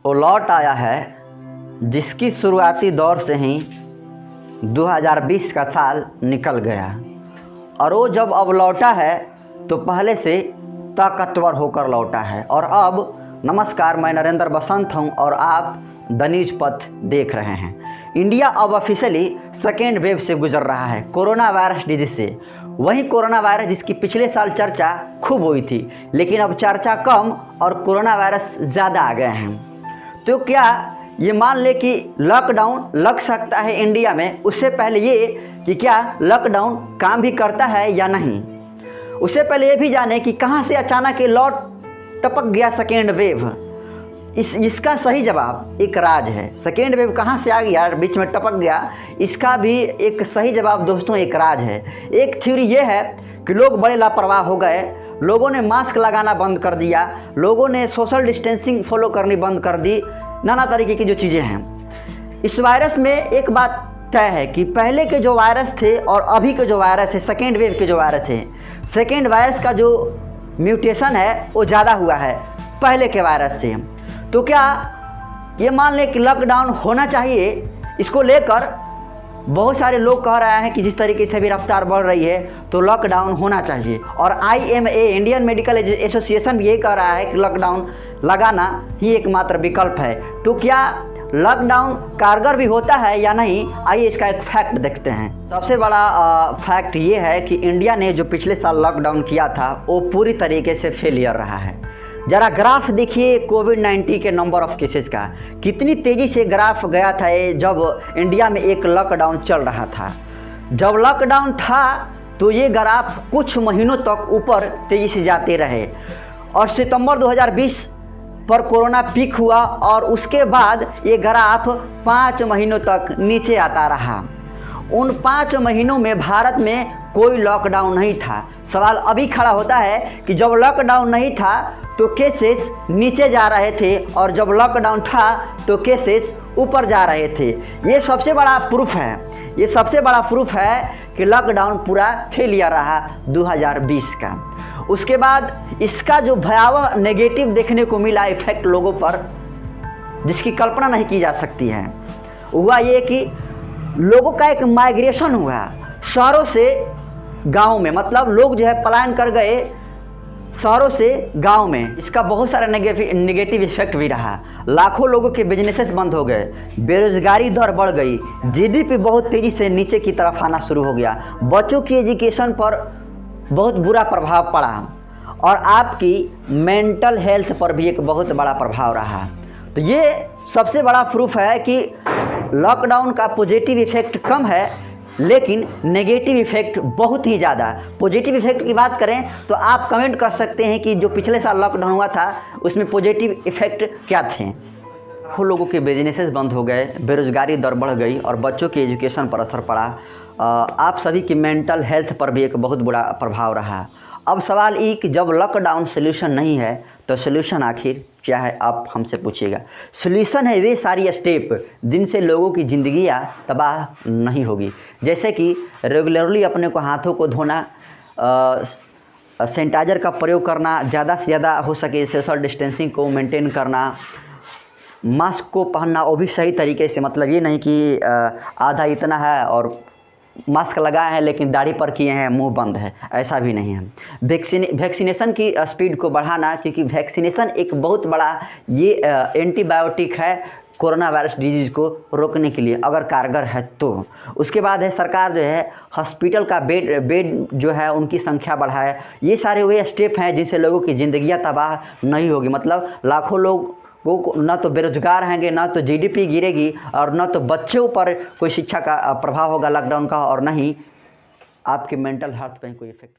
वो लौट आया है जिसकी शुरुआती दौर से ही 2020 का साल निकल गया और वो जब अब लौटा है तो पहले से ताकतवर होकर लौटा है। और अब नमस्कार, मैं नरेंद्र बसंत हूं और आप द न्यूज पथ देख रहे हैं। इंडिया अब ऑफिशियली सेकेंड वेव से गुजर रहा है, कोरोना वायरस डिजीज से। वही कोरोना वायरस जिसकी पिछले साल चर्चा खूब हुई थी, लेकिन अब चर्चा कम और कोरोना वायरस ज़्यादा आ गए हैं। तो क्या ये मान ले कि लॉकडाउन लग सकता है इंडिया में? उससे पहले ये कि क्या लॉकडाउन काम भी करता है या नहीं, उससे पहले ये भी जाने कि कहाँ से अचानक ये लौट टपक गया सेकेंड वेव। इसका सही जवाब एक राज है। सेकेंड वेव कहाँ से आ गया, बीच में टपक गया, इसका भी एक सही जवाब दोस्तों एक राज है। एक थ्योरी ये है कि लोग बड़े लापरवाह हो गए, लोगों ने मास्क लगाना बंद कर दिया, लोगों ने सोशल डिस्टेंसिंग फॉलो करनी बंद कर दी, नाना तरीके की जो चीज़ें हैं। इस वायरस में एक बात तय है कि पहले के जो वायरस थे और अभी के जो वायरस है, सेकेंड वेव के जो वायरस है, सेकेंड वायरस का जो म्यूटेशन है वो ज़्यादा हुआ है पहले के वायरस से। तो क्या ये मान लें कि लॉकडाउन होना चाहिए? इसको लेकर बहुत सारे लोग कह रहे हैं कि जिस तरीके से भी रफ्तार बढ़ रही है तो लॉकडाउन होना चाहिए। और IMA इंडियन मेडिकल एसोसिएशन भी ये कह रहा है कि लॉकडाउन लगाना ही एकमात्र विकल्प है। तो क्या लॉकडाउन कारगर भी होता है या नहीं, आइए इसका एक फैक्ट देखते हैं। सबसे बड़ा फैक्ट ये है कि इंडिया ने जो पिछले साल लॉकडाउन किया था वो पूरी तरीके से फेलियर रहा है। ज़रा ग्राफ देखिए कोविड-19 के नंबर ऑफ़ केसेस का, कितनी तेज़ी से ग्राफ गया था ये जब इंडिया में एक लॉकडाउन चल रहा था। जब लॉकडाउन था तो ये ग्राफ कुछ महीनों तक ऊपर तेज़ी से जाते रहे और सितंबर 2020 पर कोरोना पीक हुआ और उसके बाद ये ग्राफ 5 महीनों तक नीचे आता रहा। उन 5 महीनों में भारत में कोई लॉकडाउन नहीं था। सवाल अभी खड़ा होता है कि जब लॉकडाउन नहीं था तो केसेस नीचे जा रहे थे और जब लॉकडाउन था तो केसेस ऊपर जा रहे थे। ये सबसे बड़ा प्रूफ है, ये सबसे बड़ा प्रूफ है कि लॉकडाउन पूरा फेलियर रहा 2020 का। उसके बाद इसका जो भयावह नेगेटिव देखने को मिला इफेक्ट लोगों पर, जिसकी कल्पना नहीं की जा सकती है, हुआ ये कि लोगों का एक माइग्रेशन हुआ शहरों से गांव में। मतलब लोग जो है पलायन कर गए शहरों से गांव में। इसका बहुत सारा नेगेटिव इफेक्ट भी रहा। लाखों लोगों के बिजनेसेस बंद हो गए, बेरोजगारी दर बढ़ गई, GDP बहुत तेज़ी से नीचे की तरफ आना शुरू हो गया, बच्चों की एजुकेशन पर बहुत बुरा प्रभाव पड़ा और आपकी मेंटल हेल्थ पर भी एक बहुत बड़ा प्रभाव रहा। तो ये सबसे बड़ा प्रूफ है कि लॉकडाउन का पॉजिटिव इफेक्ट कम है लेकिन नेगेटिव इफेक्ट बहुत ही ज़्यादा। पॉजिटिव इफेक्ट की बात करें तो आप कमेंट कर सकते हैं कि जो पिछले साल लॉकडाउन हुआ था उसमें पॉजिटिव इफेक्ट क्या थे। लाखों लोगों के बिजनेसेस बंद हो गए, बेरोजगारी दर बढ़ गई और बच्चों की एजुकेशन पर असर पड़ा। आप सभी की मेंटल हेल्थ पर भी एक बहुत बुरा प्रभाव रहा। अब सवाल ये कि जब लॉकडाउन सोल्यूशन नहीं है तो सोल्यूशन आखिर क्या है, आप हमसे पूछिएगा। सोल्यूशन है वे सारी स्टेप जिनसे लोगों की ज़िंदगियाँ तबाह नहीं होगी, जैसे कि रेगुलरली अपने को हाथों को धोना, सैनिटाइज़र का प्रयोग करना, ज़्यादा से ज़्यादा हो सके सोशल डिस्टेंसिंग को मेंटेन करना, मास्क को पहनना वो भी सही तरीके से। मतलब ये नहीं कि आधा इतना है और मास्क लगाए हैं लेकिन दाढ़ी पर किए हैं, मुंह बंद है, ऐसा भी नहीं है। वैक्सीनेशन की स्पीड को बढ़ाना, क्योंकि वैक्सीनेशन एक बहुत बड़ा ये एंटीबायोटिक है कोरोना वायरस डिजीज़ को रोकने के लिए, अगर कारगर है तो। उसके बाद है सरकार जो है हॉस्पिटल का बेड जो है उनकी संख्या बढ़ाए। ये सारे वे स्टेप हैं जिनसे लोगों की ज़िंदगियाँ तबाह नहीं होगी। मतलब लाखों लोग को ना तो बेरोजगार रहेंगे, ना तो GDP गिरेगी और ना तो बच्चों पर कोई शिक्षा का प्रभाव होगा लॉकडाउन का, और ना ही आपके मेंटल हेल्थ पर कोई इफेक्ट।